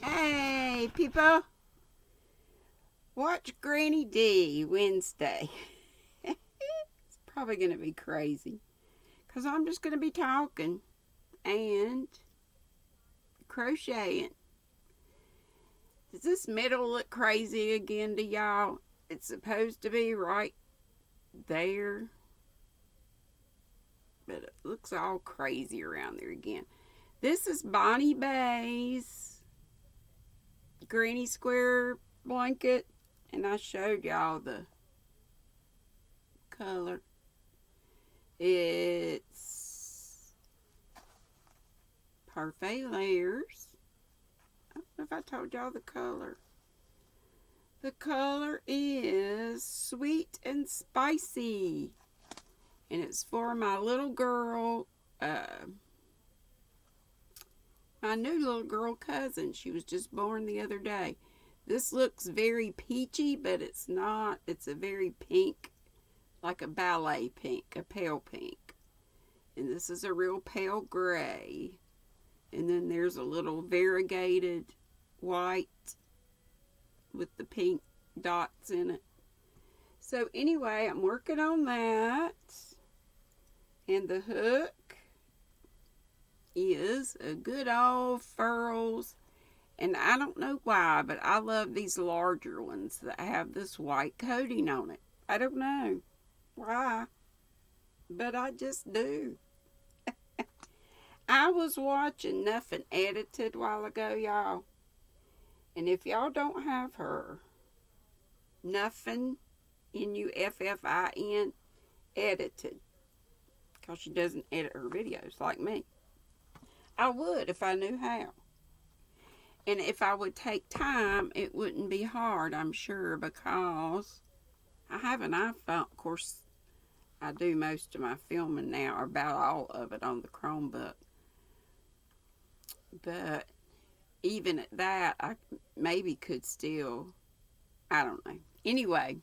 Hey, people. Watch GrannyDee Wednesday. It's probably going to be crazy. Because I'm just going to be talking and crocheting. Does this middle look crazy again to y'all? It's supposed to be right there. But it looks all crazy around there again. This is Bonnie Bay's Granny Square blanket. And I showed y'all the color. It's Parfait Layers. I don't know if I told y'all the color. The color is Sweet and Spicy. And it's for my little girl, my new little girl cousin. She was just born the other day. This looks very peachy, but it's not. It's a very pink, like a ballet pink, a pale pink. And this is a real pale gray. And then there's a little variegated white with the pink dots in it. So anyway, I'm working on that. And the hook is a good old Furls. And I don't know why, but I love these larger ones that have this white coating on it. I don't know why, but I just do. I was watching Nothing Edited a while ago, y'all. And if y'all don't have her, Nothing, Nuffin, Edited, because she doesn't edit her videos like me. I would if I knew how. And if I would take time, it wouldn't be hard, I'm sure, because I have an iPhone. Of course, I do most of my filming now, or about all of it, on the Chromebook. But even at that, I maybe could still, I don't know. Anyway,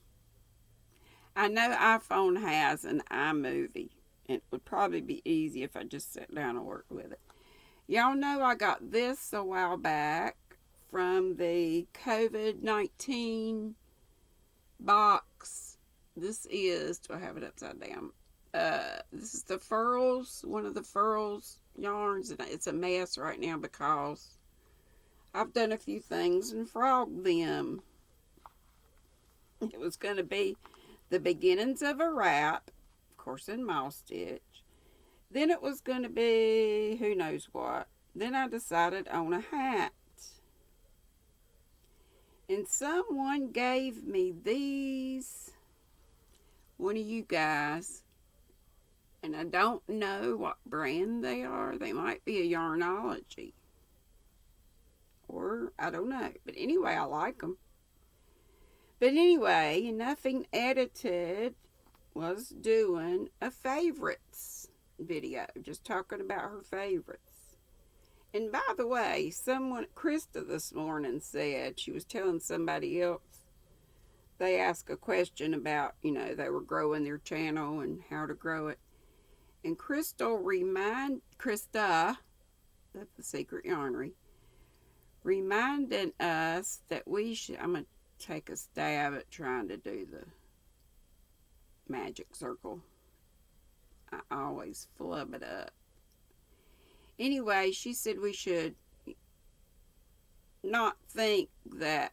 I know iPhone has an iMovie. It would probably be easy if I just sat down and worked with it. Y'all know I got this a while back from the COVID-19 box. This is, do I have it upside down? This is the Furls, one of the Furls yarns, and it's a mess right now because I've done a few things and frogged them. It was going to be the beginnings of a wrap, of course in moss stitch. Then it was going to be who knows what. Then I decided on a hat. And someone gave me these, one of you guys, and I don't know what brand they are. They might be a Yarnology, or I don't know. But anyway, I like them. But anyway, Nothing Edited was doing a favorites video, just talking about her favorites. And by the way, Krista this morning said, she was telling somebody else, they asked a question about, they were growing their channel and how to grow it. And Krista, that's the Secret Yarnery, reminded us that we should, I'm going to take a stab at trying to do the magic circle. I always flub it up. Anyway, she said we should not think that,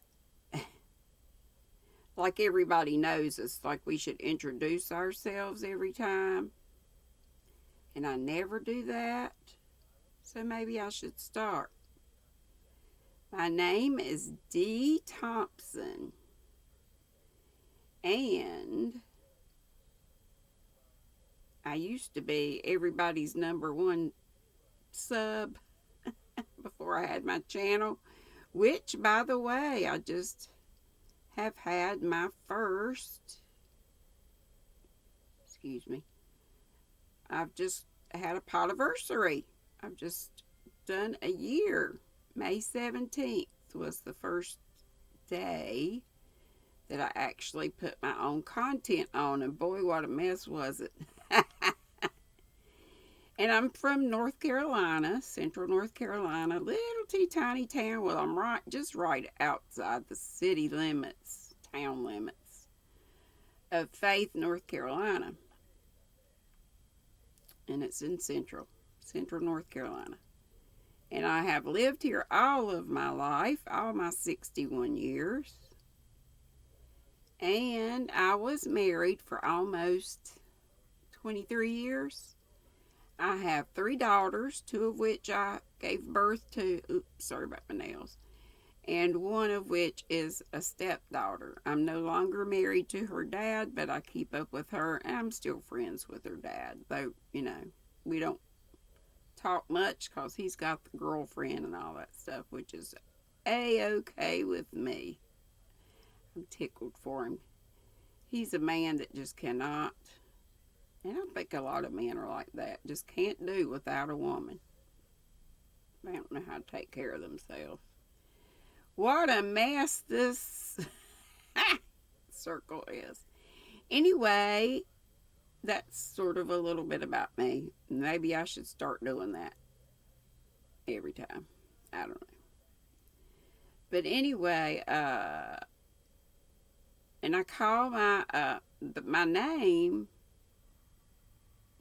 like everybody knows us, like we should introduce ourselves every time. And I never do that. So maybe I should start. My name is Dee Thompson. And I used to be everybody's #1 sub before I had my channel, which, by the way, I just have had my first, I've just had a potiversary. I've just done a year. May 17th was the first day that I actually put my own content on, and boy, what a mess was it. And I'm from North Carolina, central North Carolina, little tiny town. Well, I'm just right outside the city limits, town limits of Faith, North Carolina. And it's in central North Carolina. And I have lived here all of my life, all my 61 years. And I was married for almost 23 years. I have 3 daughters, 2 of which I gave birth to. Oops, sorry about my nails. And one of which is a stepdaughter. I'm no longer married to her dad, but I keep up with her, and I'm still friends with her dad. Though, we don't talk much because he's got the girlfriend and all that stuff, which is A-okay with me. I'm tickled for him. He's a man that just cannot, and I think a lot of men are like that, just can't do without a woman. They don't know how to take care of themselves. What a mess this circle is. Anyway, that's sort of a little bit about me. Maybe I should start doing that every time. I don't know. But anyway, and I call my name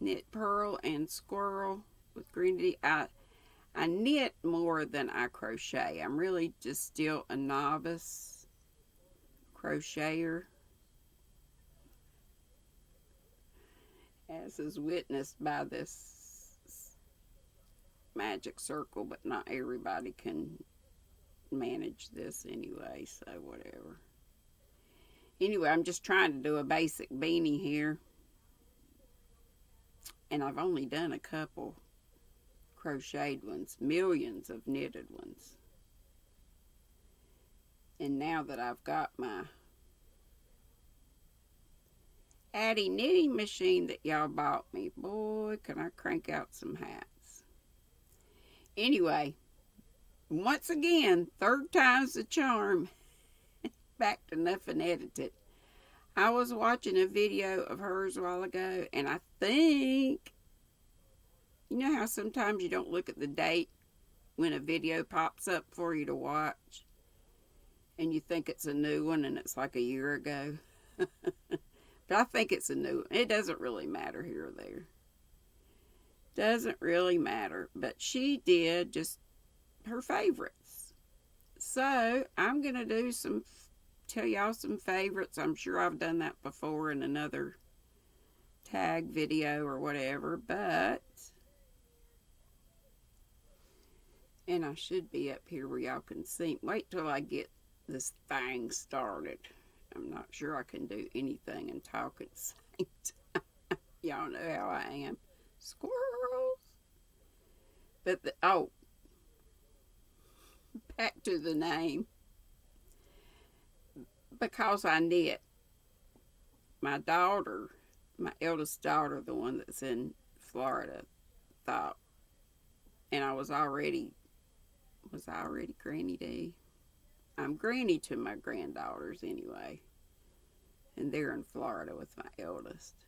Knit Pearl and Squirrel with GrannyDee. I knit more than I crochet. I'm really just still a novice crocheter, as is witnessed by this magic circle, but not everybody can manage this anyway, so whatever. Anyway, I'm just trying to do a basic beanie here, and I've only done a couple crocheted ones, millions of knitted ones. And now that I've got my Addie knitting machine that y'all bought me, boy, can I crank out some hats. Anyway, once again, third time's the charm. Back to nothing edited. I was watching a video of hers a while ago, and I think, you know how sometimes you don't look at the date when a video pops up for you to watch, and you think it's a new one, and it's like a year ago? But I think it's a new one. It doesn't really matter here or there. Doesn't really matter. But she did just her favorites. So I'm going to tell y'all some favorites. I'm sure I've done that before in another tag video or whatever, and I should be up here where y'all can see. Wait till I get this thing started. I'm not sure I can do anything and talk at the same time. Y'all know how I am. Squirrels. But back to the name. Because I knit. My daughter, my eldest daughter, the one that's in Florida, thought, and I was already GrannyDee? I'm Granny to my granddaughters anyway. And they're in Florida with my eldest.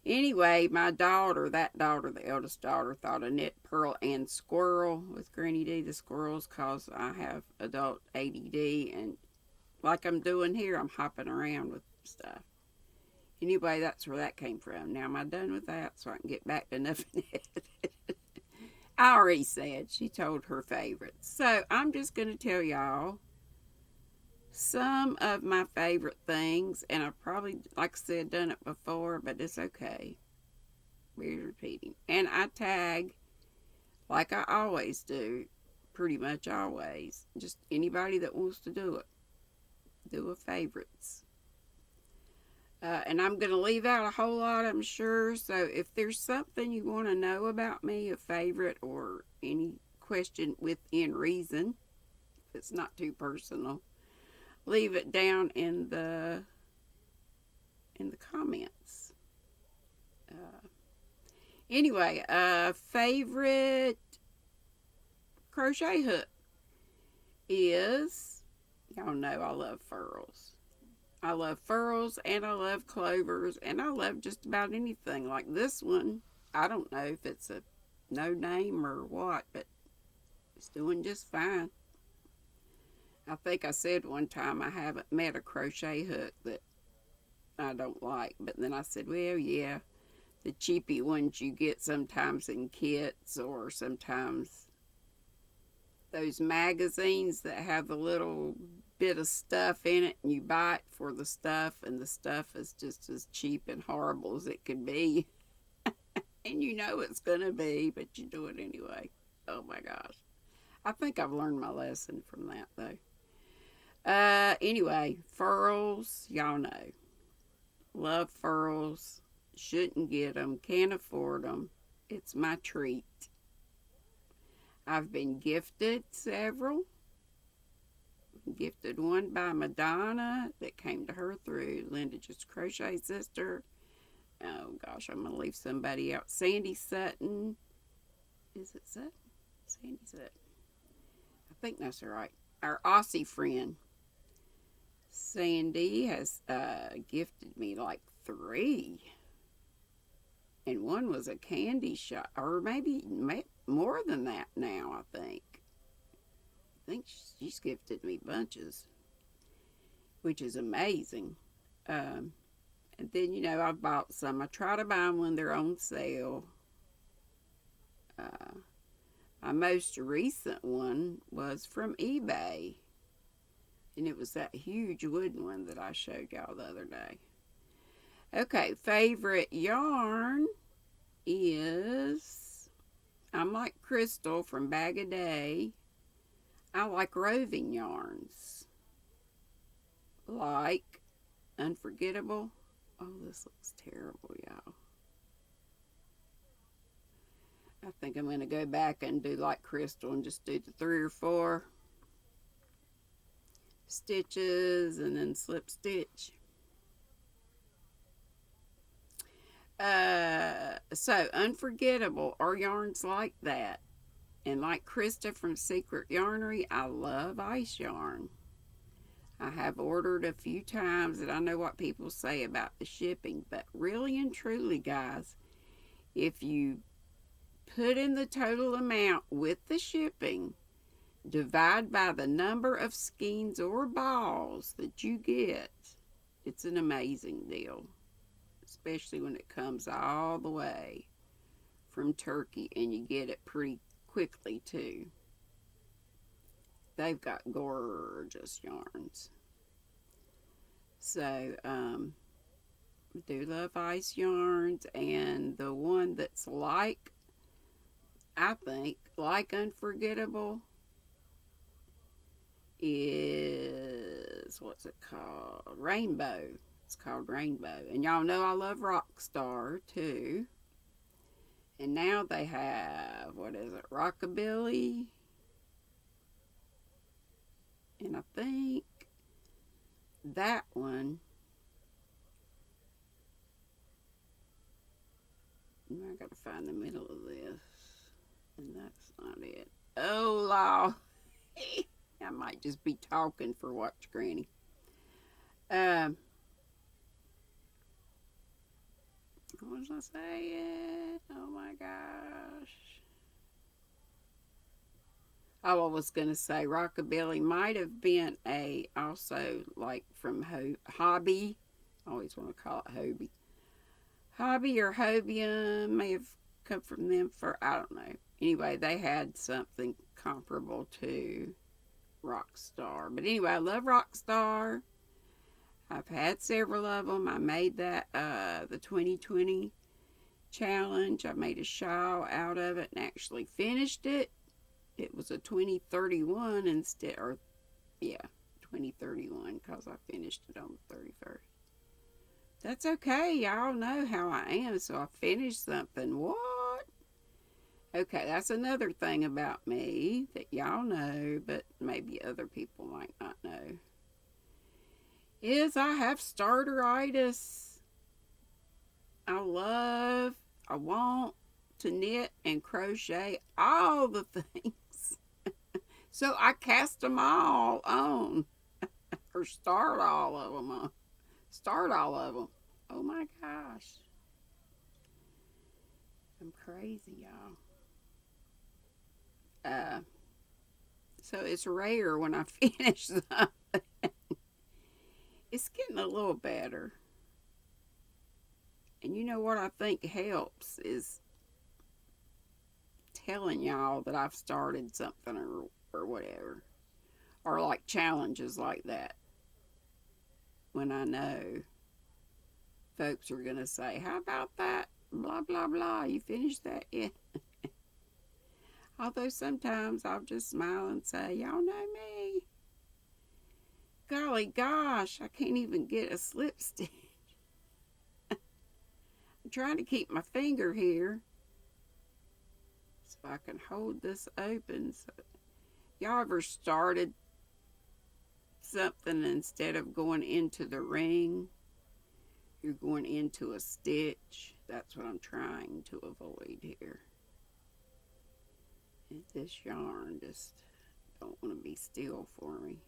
Anyway, the eldest daughter, thought of Knit Pearl and Squirrel with GrannyDee. The squirrels, cause I have adult ADD, and like I'm doing here, I'm hopping around with stuff. Anyway, that's where that came from. Now, am I done with that so I can get back to nothing? I already said she told her favorites. So I'm just going to tell y'all some of my favorite things. And I've probably, like I said, done it before, but it's okay. We're repeating. And I tag, like I always do, pretty much always. Just anybody that wants to do it. Do a favorites. And I'm going to leave out a whole lot, I'm sure. So if there's something you want to know about me, a favorite, or any question within reason, if it's not too personal, leave it down in the comments. Anyway, favorite crochet hook is, y'all know I love furls. I love furls, and I love clovers, and I love just about anything. Like this one, I don't know if it's a no name or what, but it's doing just fine. I think I said one time I haven't met a crochet hook that I don't like, but then I said, well, yeah, the cheapy ones you get sometimes in kits, or sometimes those magazines that have the little bit of stuff in it and you buy it for the stuff, and the stuff is just as cheap and horrible as it could be. And you know it's going to be, but you do it anyway. Oh my gosh. I think I've learned my lesson from that though. Anyway, furls, y'all know. Love furls. Shouldn't get them. Can't afford them. It's my treat. I've been gifted several. Gifted one by Madonna that came to her through Linda Just Crochet Sister. Oh gosh, I'm gonna leave somebody out. Sandy Sutton. Is it Sutton? Sandy Sutton. I think that's right. Our Aussie friend. Sandy has gifted me like 3. And one was a candy shop, or maybe more than that now, I think. I think she's gifted me bunches, which is amazing. And then, you know, I've bought some. I try to buy them when they're on sale. My most recent one was from eBay. And it was that huge wooden one that I showed y'all the other day. Okay, favorite yarn is, I'm like Crystal from Bag O' Day. I like roving yarns. Like Unforgettable. Oh, this looks terrible, y'all. I think I'm going to go back and do like Crystal and just do the 3 or 4 stitches and then slip stitch. So Unforgettable are yarns like that. And like Krista from Secret Yarnery, I love ice yarn. I have ordered a few times, and I know what people say about the shipping, but really and truly, guys, if you put in the total amount with the shipping, divide by the number of skeins or balls that you get, it's an amazing deal. Especially when it comes all the way from Turkey and you get it pretty quickly too. They've got gorgeous yarns. So, do love ice yarns, and the one that's like, I think, like Unforgettable is, what's it called? Rainbow. It's called Rainbow. And y'all know I love Rockstar too. And now they have, what is it, Rockabilly. And I think that one, I gotta find the middle of this. And that's not it. Oh, law. I might just be talking for Watch Granny. What was I saying? Oh my gosh. Oh, I was going to say Rockabilly might have been also like from Hobby. I always want to call it Hobby. Hobby or Hobium may have come from them for, I don't know. Anyway, they had something comparable to Rockstar. But anyway, I love Rockstar. I've had several of them. I made that, the 2020 challenge. I made a shawl out of it and actually finished it. It was a 2031 instead, or yeah, 2031, because I finished it on the 31st. That's okay. Y'all know how I am, so I finished something. What? Okay, that's another thing about me that y'all know, but maybe other people might not know. Is I have starteritis. I want to knit and crochet all the things. So I cast them all on. Or start all of them on. Start all of them. Oh my gosh. I'm crazy, y'all. So it's rare when I finish something. It's getting a little better. And you know what I think helps is telling y'all that I've started something or whatever. Or like challenges like that. When I know folks are going to say, how about that? Blah, blah, blah. You finished that yet? Although sometimes I'll just smile and say, y'all know me. Golly gosh, I can't even get a slip stitch. I'm trying to keep my finger here so I can hold this open. So, y'all ever started something instead of going into the ring? You're going into a stitch. That's what I'm trying to avoid here. And this yarn just don't want to be still for me.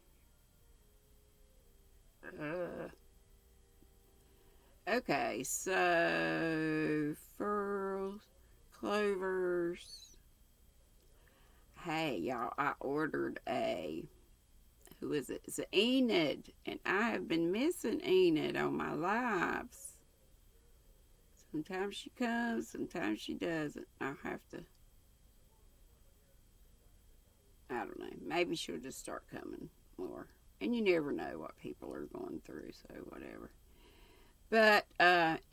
Okay, so furls, clovers. Hey, y'all, I ordered who is it? It's Enid, and I have been missing Enid on my lives. Sometimes she comes, sometimes she doesn't. I'll have to, I don't know, maybe she'll just start coming more. And you never know what people are going through, so whatever. But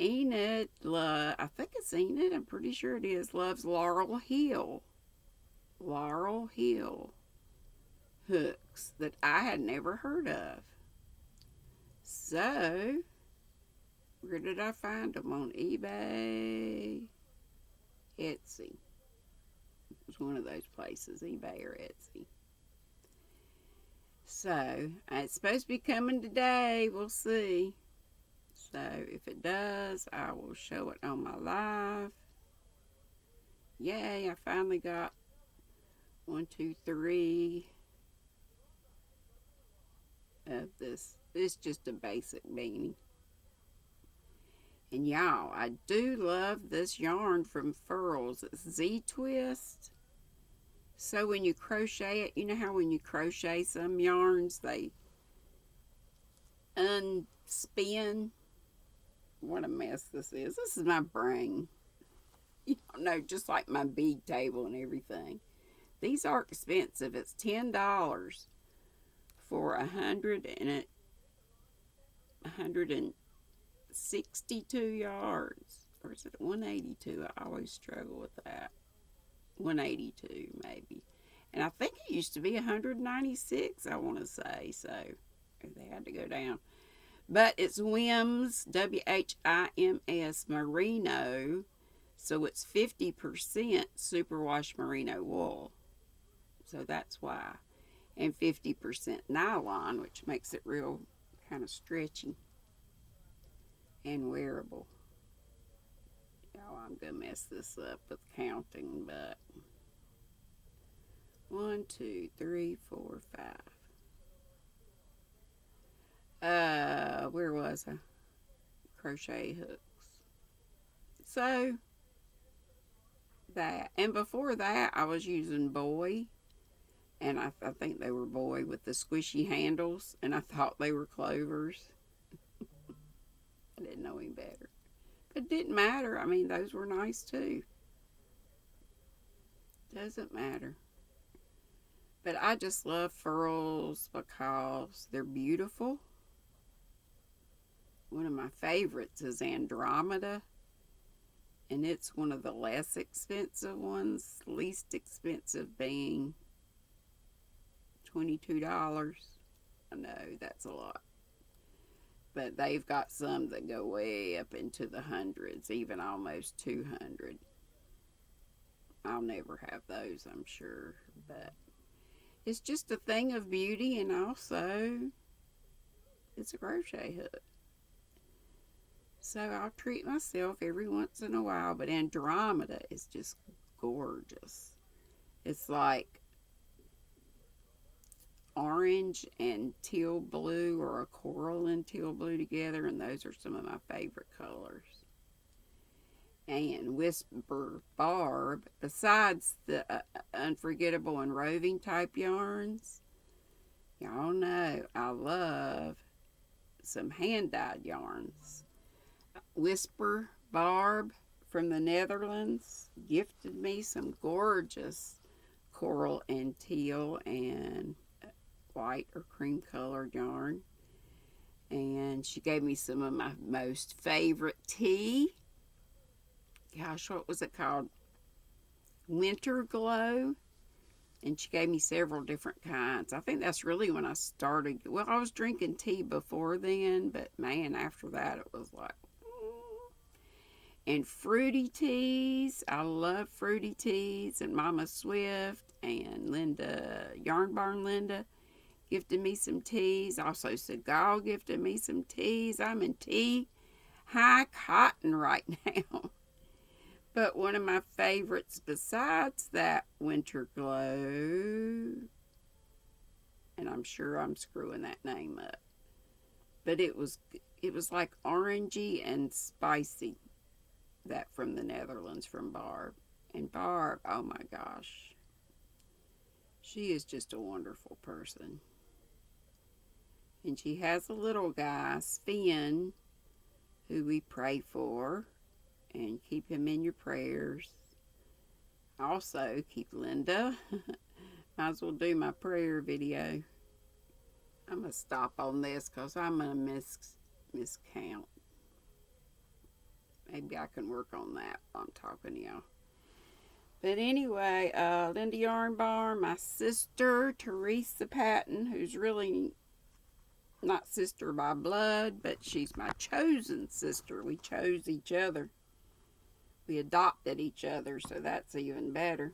Enid, I think it's Enid, I'm pretty sure it is, loves Laurel Hill. Laurel Hill hooks that I had never heard of. So, where did I find them? On eBay? Etsy. It was one of those places, eBay or Etsy. So, it's supposed to be coming today. We'll see. So, if it does, I will show it on my live. Yay, I finally got 1, 2, 3 of this. It's just a basic beanie. And y'all, I do love this yarn from Furls. It's Z-Twist. So when you crochet it, you know how when you crochet some yarns, they unspin? What a mess this is. This is my brain. You know, just like my bead table and everything. These are expensive. It's $10 for 162 yards. Or is it 182? I always struggle with that. 182 maybe. And I think it used to be 196, I want to say. So they had to go down. But it's WHIMS, WHIMS merino. So it's 50% superwash merino wool. So that's why. And 50% nylon, which makes it real kind of stretchy and wearable. Oh, I'm going to mess this up with counting, but 1, 2, 3, 4, 5. Where was I? Crochet hooks. So, that. And before that, I was using Boy. And I think they were Boy with the squishy handles. And I thought they were clovers. I didn't know any better. It didn't matter. I mean, those were nice too. Doesn't matter. But I just love furls because they're beautiful. One of my favorites is Andromeda. And it's one of the less expensive ones. Least expensive being $22. I know, that's a lot. But they've got some that go way up into the hundreds, even almost 200. I'll never have those, I'm sure. But it's just a thing of beauty, and also it's a crochet hook. So I'll treat myself every once in a while. But Andromeda is just gorgeous. It's like orange and teal blue, or a coral and teal blue together, and those are some of my favorite colors. and Whisper Barb, besides the unforgettable and roving type yarns. Y'all know I love some hand-dyed yarns. Whisper Barb from the Netherlands gifted me some gorgeous coral and teal and white or cream colored yarn. And she gave me some of my most favorite tea. Gosh, what was it called? Winter Glow. And she gave me several different kinds. I think that's really when I started. Well, I was drinking tea before then, but man, after that it was like, and fruity teas. I love fruity teas. And Mama Swift and Linda, Yarn Barn Linda, gifted me some teas. Also, Seagal gifted me some teas. I'm in tea high cotton right now. But one of my favorites besides that Winter Glow, and I'm sure I'm screwing that name up, but it was like orangey and spicy, that from the Netherlands from Barb. And Barb, oh my gosh, she is just a wonderful person. And she has a little guy, Sven, who we pray for, and keep him in your prayers. Also, keep Linda. Might as well do my prayer video. I'm going to stop on this because I'm going to miscount. Maybe I can work on that while I'm talking to y'all. But anyway, Linda Yarn Barn, my sister, Teresa Patton, who's really not sister by blood, but she's my chosen sister. We chose each other. We adopted each other, so that's even better.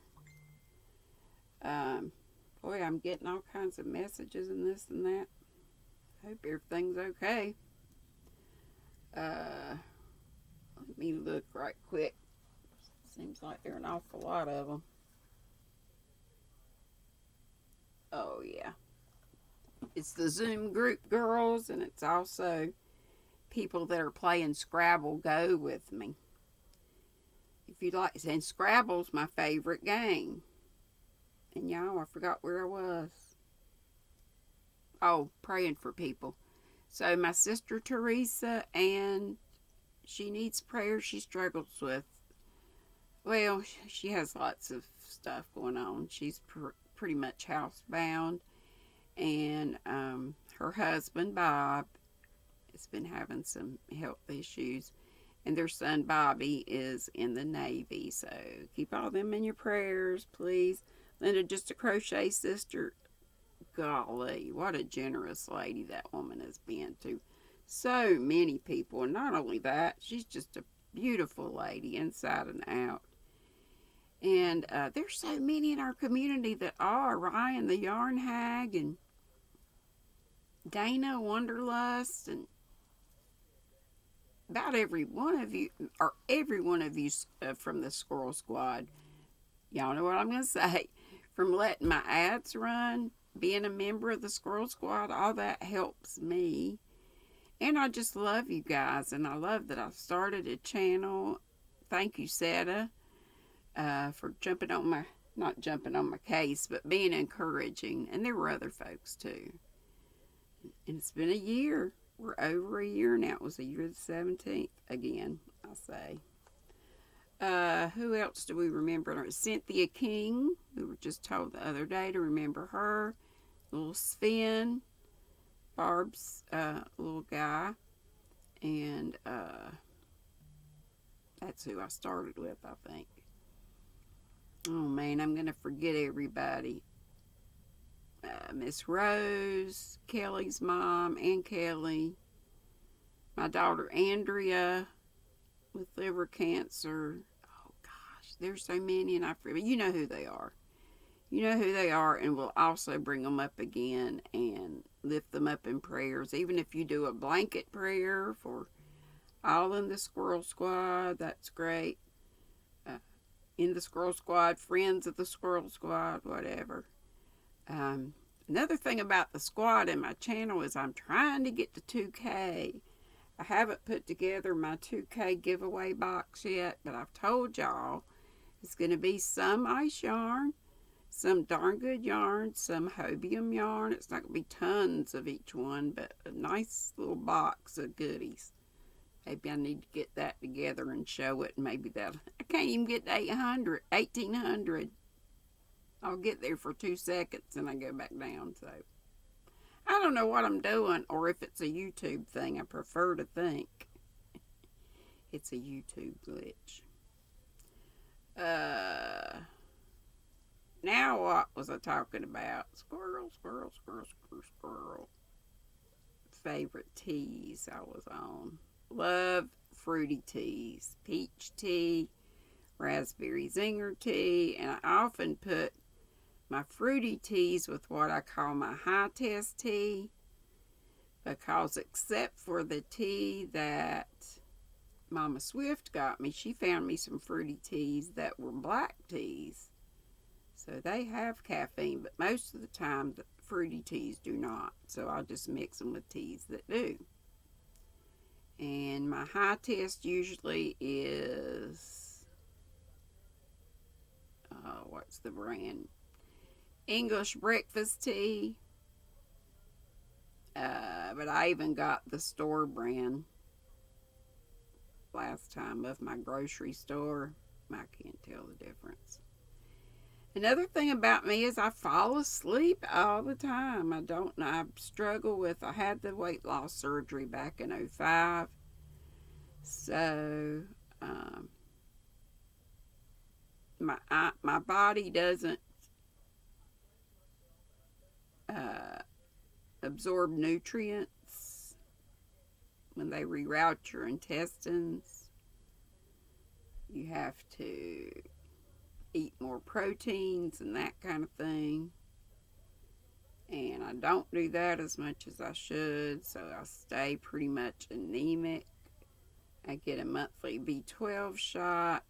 Boy, I'm getting all kinds of messages and this and that. Hope everything's okay. Let me look right quick. Seems like there are an awful lot of them. Oh, yeah. It's the Zoom group girls, and it's also people that are playing Scrabble Go with me. If you'd like, and Scrabble's my favorite game. And y'all, I forgot where I was. Oh, praying for people. So my sister Teresa, and she needs prayer. She struggles with, well, she has lots of stuff going on. She's pretty much housebound. And her husband, Bob, has been having some health issues. And their son, Bobby, is in the Navy. So keep all them in your prayers, please. Linda, just a crochet sister. Golly, what a generous lady that woman has been to so many people. And not only that, she's just a beautiful lady inside and out. And there's so many in our community that are. Ryan the Yarn Hag and Dana Wanderlust and about every one of you, or every one of you from the Squirrel Squad. Y'all know what I'm going to say. From letting my ads run, being a member of the Squirrel Squad, all that helps me. And I just love you guys. And I love that I started a channel. Thank you, Seta, for not jumping on my case, but being encouraging. And there were other folks too. And it's been a year. We're over a year now. It was the year the 17th again, I say. Who else do we remember? Cynthia King. We were just told the other day to remember her. Little Sven. Barb's little guy. And that's who I started with, I think. Oh, man, I'm going to forget everybody. Miss Rose, Kelly's mom, and Kelly. My daughter Andrea with liver cancer. Oh gosh, there's so many, and I forget. You know who they are. You know who they are, and we'll also bring them up again and lift them up in prayers. Even if you do a blanket prayer for all in the Squirrel Squad, that's great. In the Squirrel Squad, friends of the Squirrel Squad, whatever. Another thing about the squad in my channel is I'm trying to get to 2K. I haven't put together my 2K giveaway box yet, but I've told y'all it's going to be some ice yarn, some darn good yarn, some hobium yarn. It's not going to be tons of each one, but a nice little box of goodies. Maybe I need to get that together and show it. Maybe that I can't even get to 1800. I'll get there for 2 seconds and I go back down. So I don't know what I'm doing, or if it's a YouTube thing. I prefer to think it's a YouTube glitch. Now what was I talking about? Squirrel. Favorite teas I was on. Love fruity teas. Peach tea, raspberry zinger tea, and I often put my fruity teas with what I call my high test tea, because except for the tea that Mama Swift got me, she found me some fruity teas that were black teas. So they have caffeine, but most of the time the fruity teas do not. So I'll just mix them with teas that do. And my high test usually is, what's the brand? English breakfast tea. But I even got the store brand last time of my grocery store. I can't tell the difference. Another thing about me is I fall asleep all the time. I don't know. I struggle with, I had the weight loss surgery back in 2005. So, my body doesn't absorb nutrients when they reroute your intestines. You have to eat more proteins and that kind of thing. And I don't do that as much as I should, so I stay pretty much anemic. I get a monthly B12 shot.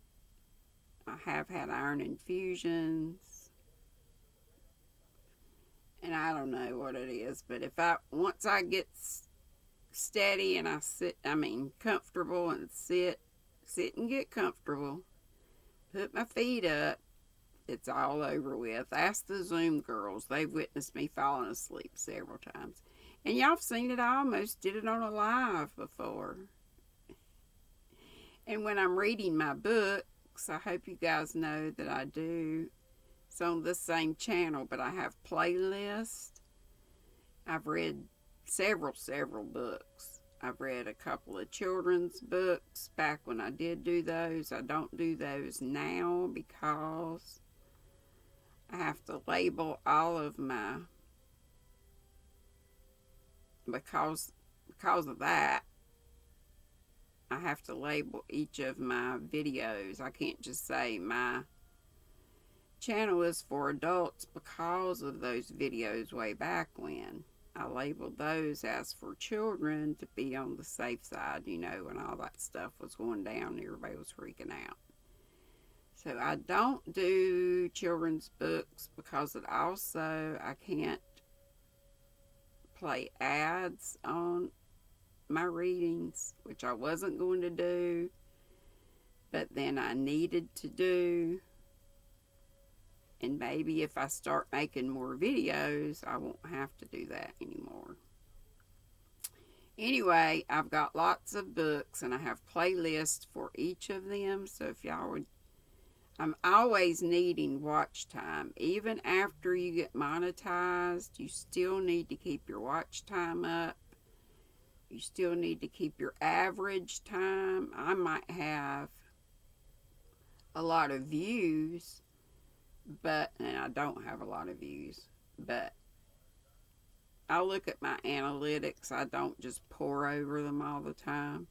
I have had iron infusions. And I don't know what it is, but once I get steady and comfortable and sit and get comfortable, put my feet up, it's all over with. Ask the Zoom girls. They've witnessed me falling asleep several times. And y'all have seen it. I almost did it on a live before. And when I'm reading my books, I hope you guys know that I do. It's on the same channel, but I have playlists. I've read several books. I've read a couple of children's books back when I did do those. I don't do those now because I have to label all of my, because of that, I have to label each of my videos. I can't just say my channel is for adults because of those videos way back when. I labeled those as for children to be on the safe side, when all that stuff was going down, everybody was freaking out. So I don't do children's books because I can't play ads on my readings, which I wasn't going to do, but then I needed to do. And maybe if I start making more videos, I won't have to do that anymore. Anyway, I've got lots of books and I have playlists for each of them. So if y'all would, I'm always needing watch time. Even after you get monetized, you still need to keep your watch time up. You still need to keep your average time. I might have a lot of views, and I don't have a lot of views, but I look at my analytics. I don't just pour over them all the time,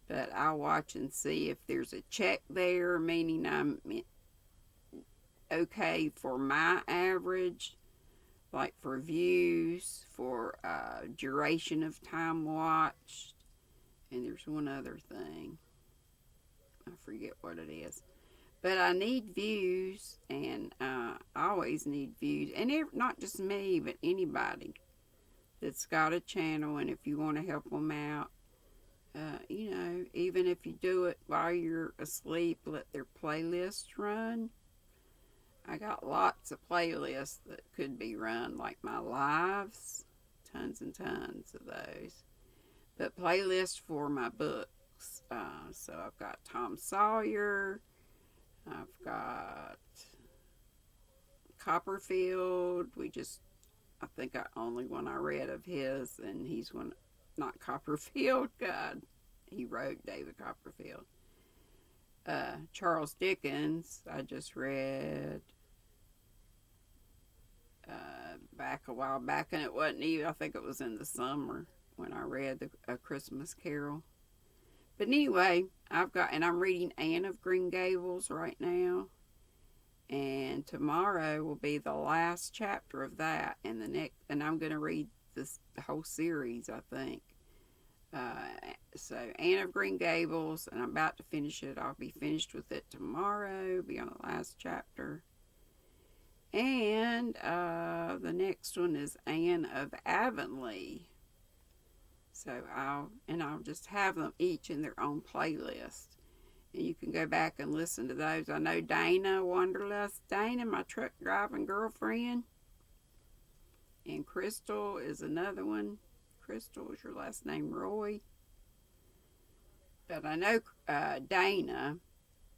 but I watch and see if there's a check there, meaning I'm okay for my average, like for views, for duration of time watched, and there's one other thing. I forget what it is. But I need views, and I always need views. And not just me, but anybody that's got a channel, and if you want to help them out, Even if you do it while you're asleep, let their playlists run. I got lots of playlists that could be run, like my lives, tons and tons of those. But playlists for my books. So I've got Tom Sawyer. I've got Copperfield. I think I only one I read of his, and he's one, not Copperfield. God, he wrote David Copperfield. Charles Dickens, I just read back a while back, and it wasn't even, I think it was in the summer when I read A Christmas Carol. But anyway, I'm reading Anne of Green Gables right now. And tomorrow will be the last chapter of that, and I'm going to read the whole series, I think. So Anne of Green Gables, and I'm about to finish it. I'll be finished with it tomorrow. Be on the last chapter. And the next one is Anne of Avonlea. So I'll just have them each in their own playlist. And you can go back and listen to those. I know Dana, Wanderlust Dana, my truck driving girlfriend. And Crystal is another one. Crystal is your last name, Roy. But I know Dana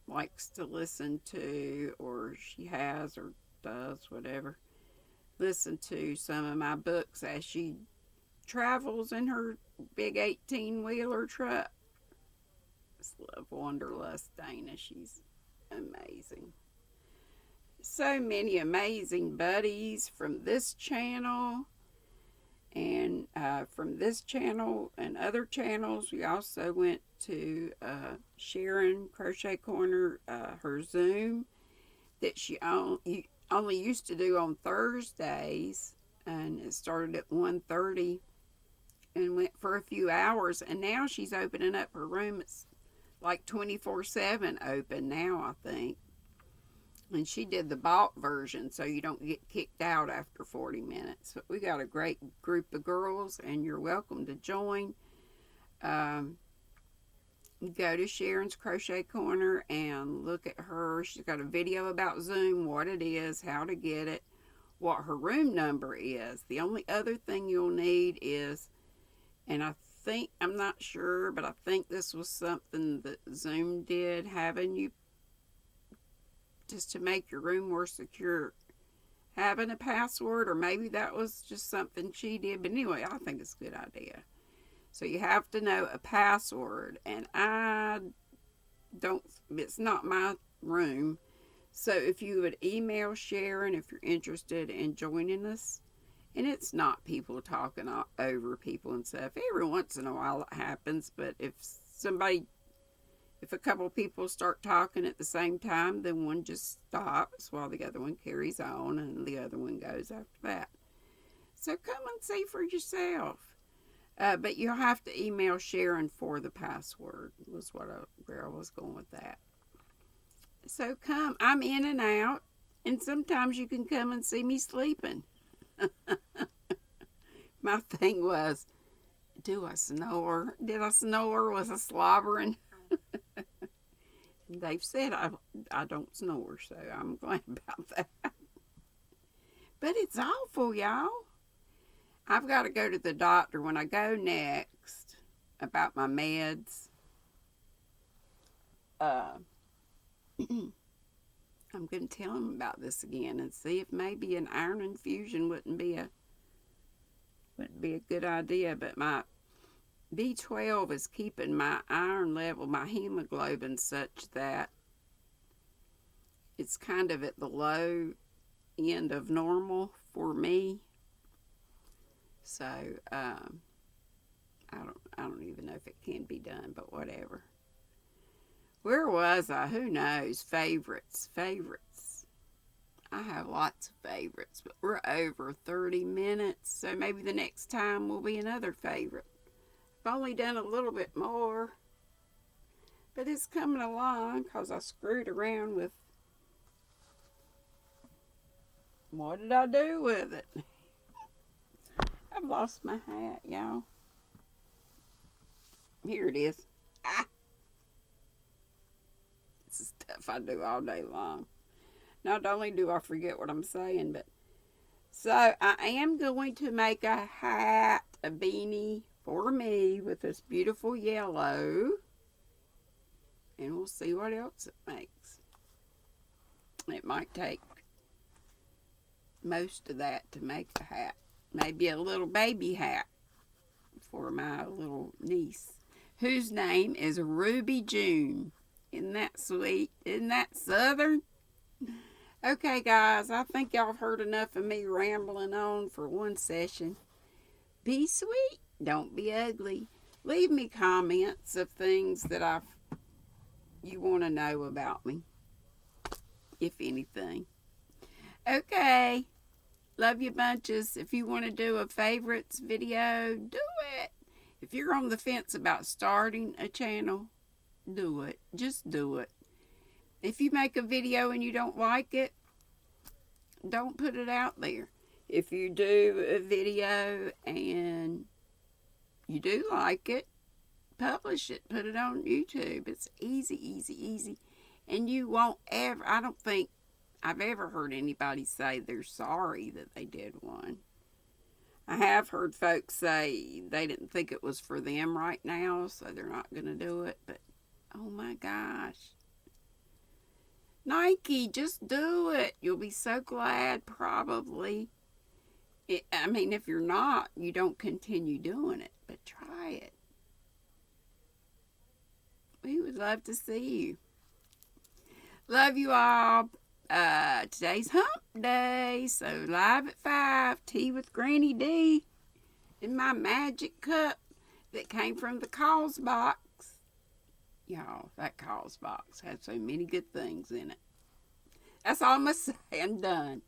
likes to listen to, or she has, or does, whatever, listen to some of my books as she travels in her big 18-wheeler truck. Just love Wanderlust Dana. She's amazing. So many amazing buddies from this channel, and from this channel and other channels. We also went to Sharon Crochet Corner, her Zoom that she only used to do on Thursdays, and it started at 1:30 and went for a few hours, and now she's opening up her room. It's like 24/7 open now, I think. And she did the bought version, so you don't get kicked out after 40 minutes. But we got a great group of girls, and you're welcome to join. Go to Sharon's Crochet Corner and look at her. She's got a video about Zoom, what it is, how to get it, what her room number is. The only other thing you'll need is, and I'm not sure, but I think this was something that Zoom did, having you, just to make your room more secure, having a password, or maybe that was just something she did. But anyway, I think it's a good idea. So you have to know a password, and it's not my room. So if you would email Sharon if you're interested in joining us, and it's not people talking over people and stuff. Every once in a while it happens, but if a couple of people start talking at the same time, then one just stops while the other one carries on, and the other one goes after that. So come and see for yourself. But you'll have to email Sharon for the password, was where I was going with that. So come. I'm in and out, and sometimes you can come and see me sleeping. My thing was, do I snore? Did I snore? Was I slobbering? They've said I don't snore, so I'm glad about that. But it's awful, y'all. I've got to go to the doctor when I go next about my meds. I'm going to tell him about this again and see if maybe an iron infusion wouldn't be a good idea. But my B12 is keeping my iron level, my hemoglobin, such that it's kind of at the low end of normal for me. So I don't even know if it can be done, but whatever. Where was I? Who knows? Favorites. I have lots of favorites, but we're over 30 minutes, so maybe the next time will be another favorite. I've only done a little bit more, but it's coming along because I screwed around with, what did I do with it? I've lost my hat, y'all. Here it is. Ah, this is stuff I do all day long. Not only do I forget what I'm saying, but so I am going to make a hat, a beanie for me with this beautiful yellow. And we'll see what else it makes. It might take most of that to make the hat. Maybe a little baby hat for my little niece, whose name is Ruby June. Isn't that sweet? Isn't that Southern? Okay, guys, I think y'all have heard enough of me rambling on for one session. Be sweet. Don't be ugly. Leave me comments of things that you want to know about me, if anything. Okay. Love you bunches. If you want to do a favorites video, do it. If you're on the fence about starting a channel, do it. Just do it. If you make a video and you don't like it, don't put it out there. If you do a video and you do like it, publish it. Put it on YouTube. It's easy, easy, easy. And you won't ever, I don't think I've ever heard anybody say they're sorry that they did one. I have heard folks say they didn't think it was for them right now, so they're not going to do it. But, oh my gosh. Nike, just do it. You'll be so glad, probably. If you're not, you don't continue doing it. But try it. We would love to see you. Love you all. Today's hump day, so live at 5, tea with GrannyDee in my magic cup that came from the calls box. Y'all, that calls box has so many good things in it. That's all I'm going to say. I'm done.